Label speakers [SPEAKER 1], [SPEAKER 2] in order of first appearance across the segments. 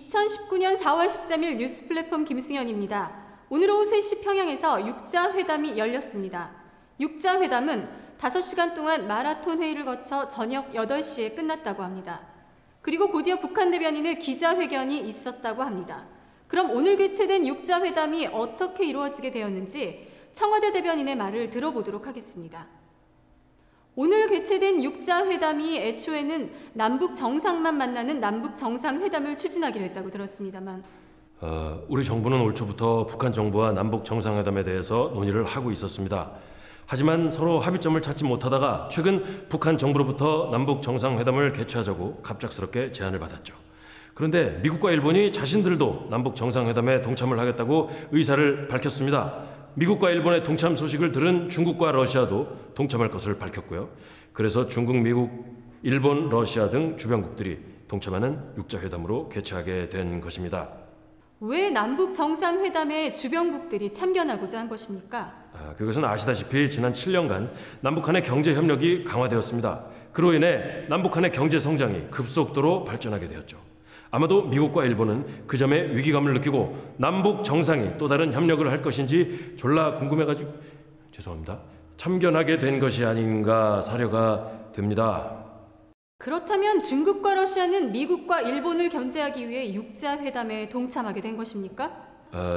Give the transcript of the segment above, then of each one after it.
[SPEAKER 1] 2019년 4월 13일 뉴스 플랫폼 김승현입니다. 오늘 오후 3시 평양에서 6자 회담이 열렸습니다. 6자 회담은 5시간 동안 마라톤 회의를 거쳐 저녁 8시에 끝났다고 합니다. 그리고 곧이어 북한 대변인의 기자회견이 있었다고 합니다. 그럼 오늘 개최된 6자 회담이 어떻게 이루어지게 되었는지 청와대 대변인의 말을 들어보도록 하겠습니다. 오늘 개최된 6자 회담이 애초에는 남북 정상만 만나는 남북 정상회담을 추진하기로 했다고 들었습니다만
[SPEAKER 2] 우리 정부는 올 초부터 북한 정부와 남북 정상회담에 대해서 논의를 하고 있었습니다. 하지만 서로 합의점을 찾지 못하다가 최근 북한 정부로부터 남북 정상회담을 개최하자고 갑작스럽게 제안을 받았죠. 그런데 미국과 일본이 자신들도 남북 정상회담에 동참을 하겠다고 의사를 밝혔습니다. 미국과 일본의 동참 소식을 들은 중국과 러시아도 동참할 것을 밝혔고요. 그래서 중국, 미국, 일본, 러시아 등 주변국들이 동참하는 6자 회담으로 개최하게 된 것입니다.
[SPEAKER 1] 왜 남북 정상회담에 주변국들이 참견하고자 한 것입니까?
[SPEAKER 2] 그것은 아시다시피 지난 7년간 남북 간의 경제 협력이 강화되었습니다. 그로 인해 남북 간의 경제 성장이 급속도로 발전하게 되었죠. 아마도 미국과 일본은 그 점에 위기감을 느끼고 남북 정상이 또 다른 협력을 할 것인지 졸라 궁금해가지고 참견하게 된 것이 아닌가 사려가 됩니다.
[SPEAKER 1] 그렇다면 중국과 러시아는 미국과 일본을 견제하기 위해 6자 회담에 동참하게 된 것입니까?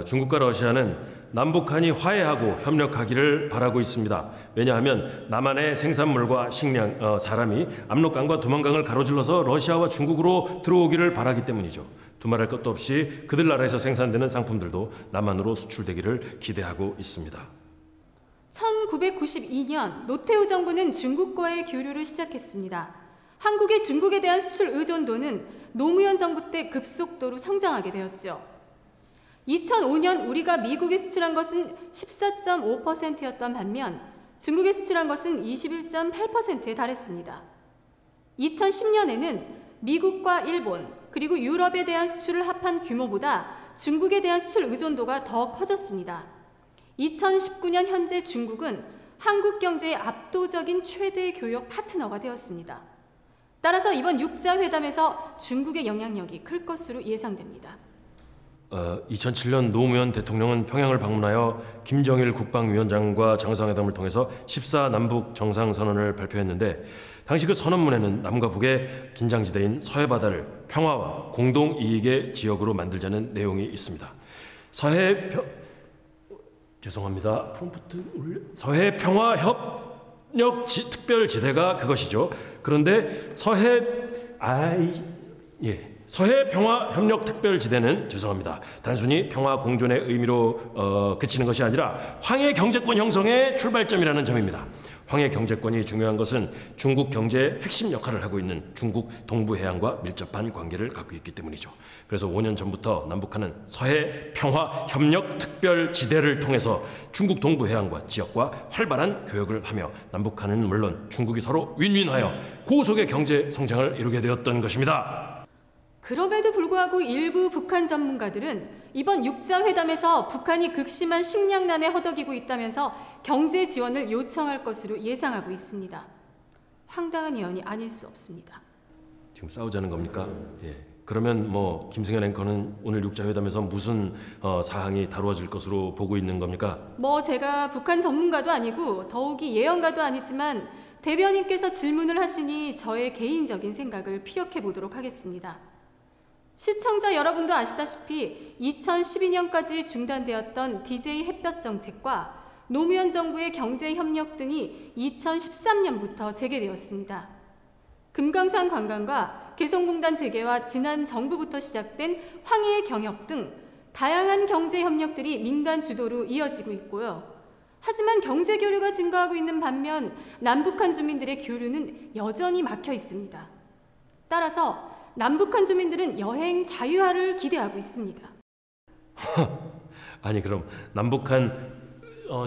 [SPEAKER 2] 중국과 러시아는 남북한이 화해하고 협력하기를 바라고 있습니다. 왜냐하면 남한의 생산물과 식량, 사람이 압록강과 두만강을 가로질러서 러시아와 중국으로 들어오기를 바라기 때문이죠. 두말할 것도 없이 그들 나라에서 생산되는 상품들도 남한으로 수출되기를 기대하고 있습니다.
[SPEAKER 1] 1992년 노태우 정부는 중국과의 교류를 시작했습니다. 한국의 중국에 대한 수출 의존도는 노무현 정부 때 급속도로 성장하게 되었죠. 2005년 우리가 미국에 수출한 것은 14.5%였던 반면 중국에 수출한 것은 21.8%에 달했습니다. 2010년에는 미국과 일본 그리고 유럽에 대한 수출을 합한 규모보다 중국에 대한 수출 의존도가 더 커졌습니다. 2019년 현재 중국은 한국 경제의 압도적인 최대 교역 파트너가 되었습니다. 따라서 이번 6자 회담에서 중국의 영향력이 클 것으로 예상됩니다.
[SPEAKER 2] 2007년 노무현 대통령은 평양을 방문하여 김정일 국방위원장과 정상회담을 통해서 14남북 정상선언을 발표했는데 당시 그 선언문에는 남과 북의 긴장지대인 서해바다를 평화와 공동이익의 지역으로 만들자는 내용이 있습니다. 서해 평화협력특별지대가 그것이죠. 그런데 서해평화협력특별지대는 단순히 평화공존의 의미로 그치는 것이 아니라 황해 경제권 형성의 출발점이라는 점입니다. 황해 경제권이 중요한 것은 중국 경제의 핵심 역할을 하고 있는 중국 동부해안과 밀접한 관계를 갖고 있기 때문이죠. 그래서 5년 전부터 남북한은 서해평화협력특별지대를 통해서 중국 동부해안과 지역과 활발한 교역을 하며 남북한은 물론 중국이 서로 윈윈하여 고속의 경제 성장을 이루게 되었던 것입니다.
[SPEAKER 1] 그럼에도 불구하고 일부 북한 전문가들은 이번 6자 회담에서 북한이 극심한 식량난에 허덕이고 있다면서 경제 지원을 요청할 것으로 예상하고 있습니다. 황당한 예언이 아닐 수 없습니다.
[SPEAKER 2] 지금 싸우자는 겁니까? 그러면 김승현 앵커는 오늘 6자 회담에서 무슨 사항이 다루어질 것으로 보고 있는 겁니까?
[SPEAKER 1] 제가 북한 전문가도 아니고 더욱이 예언가도 아니지만 대변인께서 질문을 하시니 저의 개인적인 생각을 피력해 보도록 하겠습니다. 시청자 여러분도 아시다시피 2012년까지 중단되었던 DJ 햇볕 정책과 노무현 정부의 경제협력 등이 2013년부터 재개되었습니다. 금강산 관광과 개성공단 재개와 지난 정부부터 시작된 황해 경협 등 다양한 경제협력들이 민간 주도로 이어지고 있고요. 하지만 경제 교류가 증가하고 있는 반면 남북한 주민들의 교류는 여전히 막혀 있습니다. 따라서 남북한 주민들은 여행 자유화를 기대하고 있습니다.
[SPEAKER 2] 아니 그럼 남북한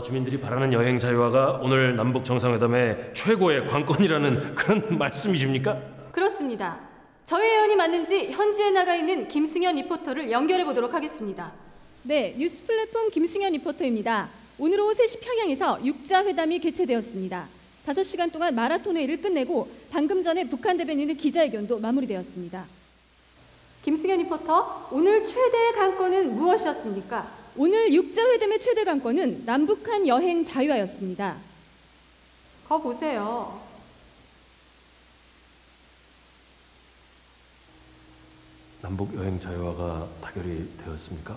[SPEAKER 2] 주민들이 바라는 여행 자유화가 오늘 남북 정상회담의 최고의 관건이라는 그런 말씀이십니까?
[SPEAKER 1] 그렇습니다. 저의 예언이 맞는지 현지에 나가 있는 김승현 리포터를 연결해 보도록 하겠습니다. 네, 뉴스 플랫폼 김승현 리포터입니다. 오늘 오후 3시 평양에서 6자 회담이 개최되었습니다. 5시간 동안 마라톤 회의를 끝내고 방금 전에 북한 대변인의 기자회견도 마무리되었습니다. 김승현 리포터, 오늘 최대의 관건은 무엇이었습니까?
[SPEAKER 3] 오늘 6자회담의 최대 관건은 남북한 여행 자유화였습니다.
[SPEAKER 1] 거 보세요.
[SPEAKER 2] 남북 여행 자유화가 타결이 되었습니까?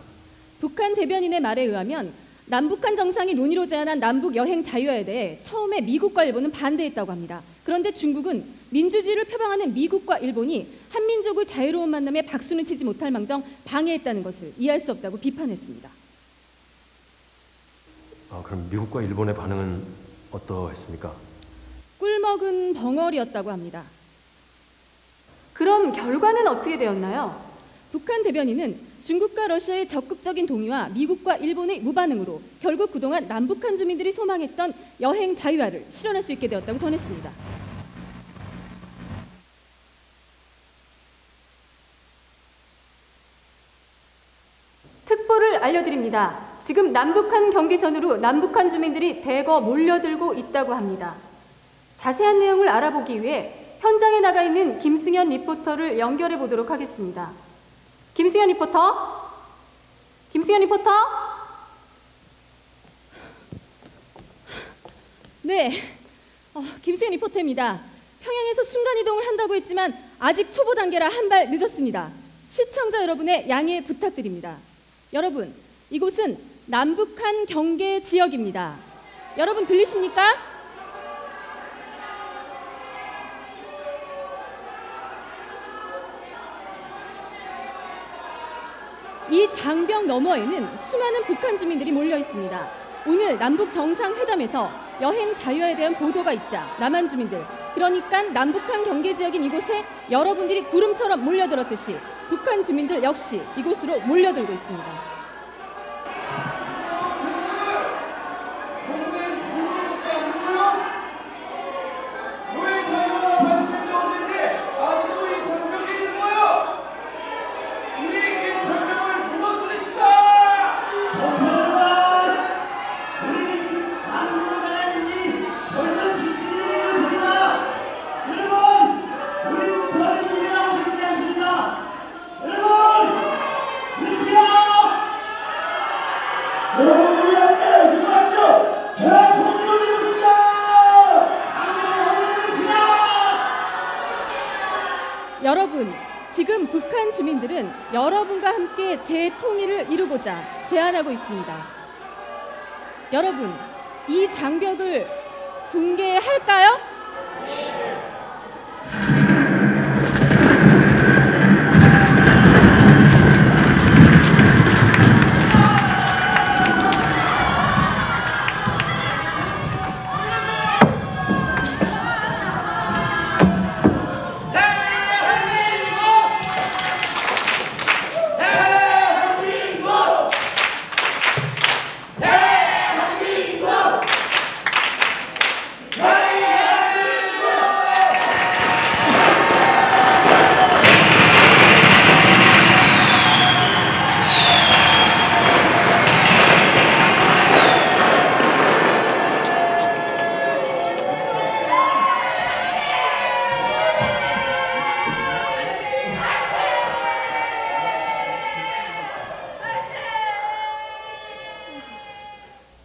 [SPEAKER 3] 북한 대변인의 말에 의하면 남북한 정상이 논의로 제안한 남북 여행 자유화에 대해 처음에 미국과 일본은 반대했다고 합니다. 그런데 중국은 민주주의를 표방하는 미국과 일본이 한민족의 자유로운 만남에 박수는 치지 못할 망정 방해했다는 것을 이해할 수 없다고 비판했습니다.
[SPEAKER 2] 그럼 미국과 일본의 반응은 어떠했습니까?
[SPEAKER 3] 꿀먹은 벙어리였다고 합니다.
[SPEAKER 1] 그럼 결과는 어떻게 되었나요?
[SPEAKER 3] 북한 대변인은 중국과 러시아의 적극적인 동의와 미국과 일본의 무반응으로 결국 그동안 남북한 주민들이 소망했던 여행 자유화를 실현할 수 있게 되었다고 전했습니다.
[SPEAKER 1] 특보를 알려드립니다. 지금 남북한 경계선으로 남북한 주민들이 대거 몰려들고 있다고 합니다. 자세한 내용을 알아보기 위해 현장에 나가 있는 김승현 리포터를 연결해 보도록 하겠습니다. 김승현 리포터? 김승현 리포터?
[SPEAKER 3] 네, 김승현 리포터입니다. 평양에서 순간이동을 한다고 했지만 아직 초보 단계라 한 발 늦었습니다. 시청자 여러분의 양해 부탁드립니다. 여러분, 이곳은 남북한 경계 지역입니다. 여러분 들리십니까? 이 장벽 너머에는 수많은 북한 주민들이 몰려 있습니다. 오늘 남북 정상회담에서 여행 자유화에 대한 보도가 있자 남한 주민들, 그러니까 남북한 경계 지역인 이곳에 여러분들이 구름처럼 몰려들었듯이 북한 주민들 역시 이곳으로 몰려들고 있습니다. 여러분, 지금 북한 주민들은 여러분과 함께 재통일을 이루고자 제안하고 있습니다. 여러분, 이 장벽을 붕괴할까요?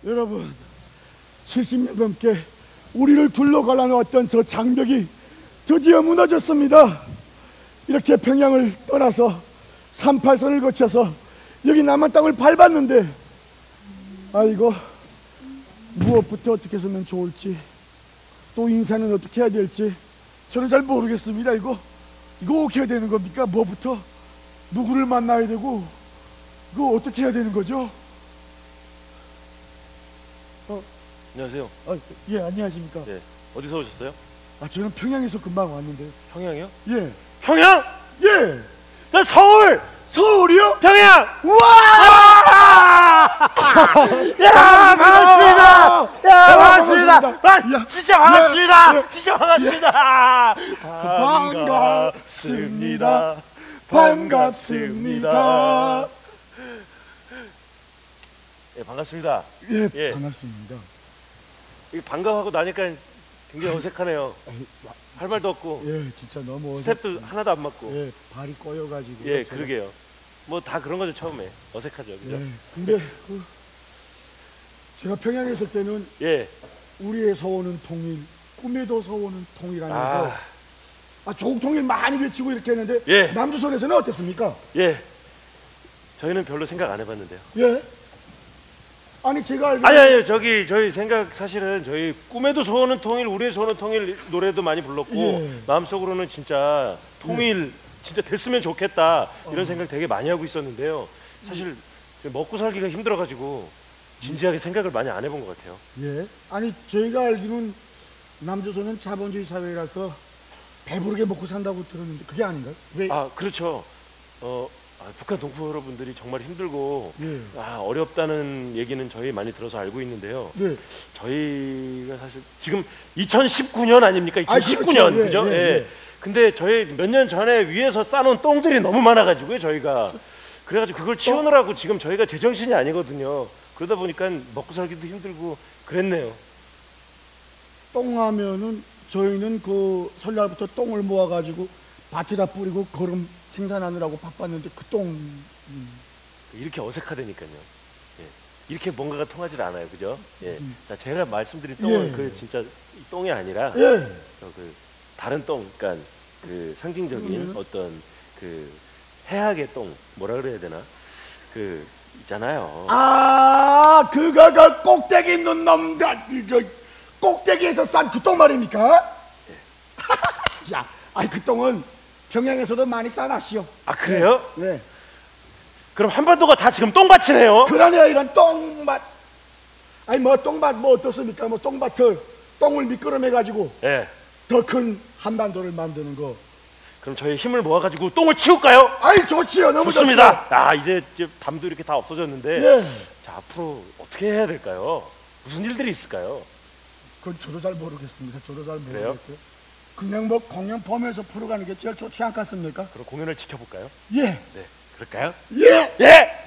[SPEAKER 4] 여러분, 70년 넘게 우리를 둘러갈라놓았던 저 장벽이 드디어 무너졌습니다. 이렇게 평양을 떠나서 38선을 거쳐서 여기 남한 땅을 밟았는데, 아이고, 무엇부터 어떻게 서면 좋을지, 또 인사는 어떻게 해야 될지 저는 잘 모르겠습니다. 이거 어떻게 해야 되는 겁니까? 뭐부터 누구를 만나야 되고 이거 어떻게 해야 되는 거죠?
[SPEAKER 5] 안녕하세요.
[SPEAKER 4] 예, 안녕하십니까?
[SPEAKER 5] 예. 어디서 오셨어요?
[SPEAKER 4] 저는 평양에서 금방 왔는데.
[SPEAKER 5] 평양이요?
[SPEAKER 4] 예.
[SPEAKER 5] 평양?
[SPEAKER 4] 예.
[SPEAKER 5] 나 서울!
[SPEAKER 4] 서울이요?
[SPEAKER 5] 평양!
[SPEAKER 4] 우와!
[SPEAKER 5] 야, 반갑습니다! 야, 반갑습니다!
[SPEAKER 4] 반갑습니다.
[SPEAKER 5] 진짜 반갑습니다!
[SPEAKER 4] 예.
[SPEAKER 5] 진짜 반갑습니다!
[SPEAKER 4] 반갑습니다. 반갑습니다.
[SPEAKER 5] 예, 반갑습니다.
[SPEAKER 4] 예,
[SPEAKER 5] 예.
[SPEAKER 4] 반갑습니다.
[SPEAKER 5] 이 반가워하고 나니까 굉장히 어색하네요. 할 말도 없고
[SPEAKER 4] 예, 진짜 너무
[SPEAKER 5] 스텝도 하나도 안 맞고.
[SPEAKER 4] 예, 발이 꼬여가지고.
[SPEAKER 5] 예, 그러게요. 뭐 다 그런 거죠 처음에. 어색하죠, 그죠?
[SPEAKER 4] 예, 근데 제가 평양에 있을 때는
[SPEAKER 5] 예.
[SPEAKER 4] 우리의 서원은 통일, 꿈에도 서원은 통일하면서
[SPEAKER 5] 아,
[SPEAKER 4] 조국 통일 많이 외치고 이렇게 했는데
[SPEAKER 5] 예.
[SPEAKER 4] 남조선에서는 어땠습니까?
[SPEAKER 5] 예. 저희는 별로 생각 안 해봤는데요.
[SPEAKER 4] 예. 아니 제가 알기로
[SPEAKER 5] 아니 저희 생각 사실은 저희 꿈에도 소원은 통일, 우리의 소원은 통일 노래도 많이 불렀고
[SPEAKER 4] 예.
[SPEAKER 5] 마음속으로는 진짜 통일 진짜 됐으면 좋겠다 이런 생각 되게 많이 하고 있었는데요. 사실 먹고 살기가 힘들어가지고 진지하게 생각을 많이 안 해본 것 같아요.
[SPEAKER 4] 예. 아니 저희가 알기로는 남조선은 자본주의 사회라서 배부르게 먹고 산다고 들었는데 그게 아닌가요? 왜?
[SPEAKER 5] 아 그렇죠. 북한 동포 여러분들이 정말 힘들고
[SPEAKER 4] 예.
[SPEAKER 5] 어렵다는 얘기는 저희 많이 들어서 알고 있는데요.
[SPEAKER 4] 네.
[SPEAKER 5] 저희가 사실 지금 2019년 아닙니까? 2019년
[SPEAKER 4] 그렇죠. 예,
[SPEAKER 5] 그죠?
[SPEAKER 4] 예,
[SPEAKER 5] 예.
[SPEAKER 4] 예.
[SPEAKER 5] 근데 저희 몇 년 전에 위에서 싸놓은 똥들이 너무 많아가지고요. 저희가 그래가지고 그걸 치우느라고 지금 저희가 제정신이 아니거든요. 그러다 보니까 먹고 살기도 힘들고 그랬네요.
[SPEAKER 4] 똥하면은 저희는 그 설날부터 똥을 모아가지고 밭에다 뿌리고 거름 생산하느라고 바빴는데 그 똥
[SPEAKER 5] 이렇게 어색하다니까요. 예. 이렇게 뭔가가 통하지 않아요, 그죠? 예. 자, 제가 말씀드린 똥은
[SPEAKER 4] 예.
[SPEAKER 5] 그 진짜 똥이 아니라
[SPEAKER 4] 예.
[SPEAKER 5] 그 다른 똥, 그러니까 그 상징적인 어떤 그 해악의 똥, 뭐라 그래야 되나? 그 있잖아요.
[SPEAKER 4] 그거 그 꼭대기 있는 놈들 저 꼭대기에서 싼 그 똥 말입니까? 야, 그 똥은 평양에서도 많이 싸놨시오.
[SPEAKER 5] 아 그래요?
[SPEAKER 4] 네.
[SPEAKER 5] 그럼 한반도가 다 지금 똥밭이네요.
[SPEAKER 4] 그러네요. 이런 똥밭. 뭐 똥밭 뭐 어떻습니까? 뭐 똥밭을 똥을 미끄럼해 가지고
[SPEAKER 5] 예.
[SPEAKER 4] 더 큰 한반도를 만드는 거.
[SPEAKER 5] 그럼 저희 힘을 모아가지고 똥을 치울까요?
[SPEAKER 4] 좋지요. 너무
[SPEAKER 5] 좋습니다. 이제 담도 이렇게 다 없어졌는데,
[SPEAKER 4] 예.
[SPEAKER 5] 자 앞으로 어떻게 해야 될까요? 무슨 일들이 있을까요?
[SPEAKER 4] 그건 저도 잘 모르겠습니다. 저도 잘
[SPEAKER 5] 그래요?
[SPEAKER 4] 모르겠고요. 그냥 뭐 공연 보면서 풀어가는 게 제일 좋지 않겠습니까?
[SPEAKER 5] 그럼 공연을 지켜볼까요?
[SPEAKER 4] 예.
[SPEAKER 5] 네, 그럴까요?
[SPEAKER 4] 예.
[SPEAKER 5] 예.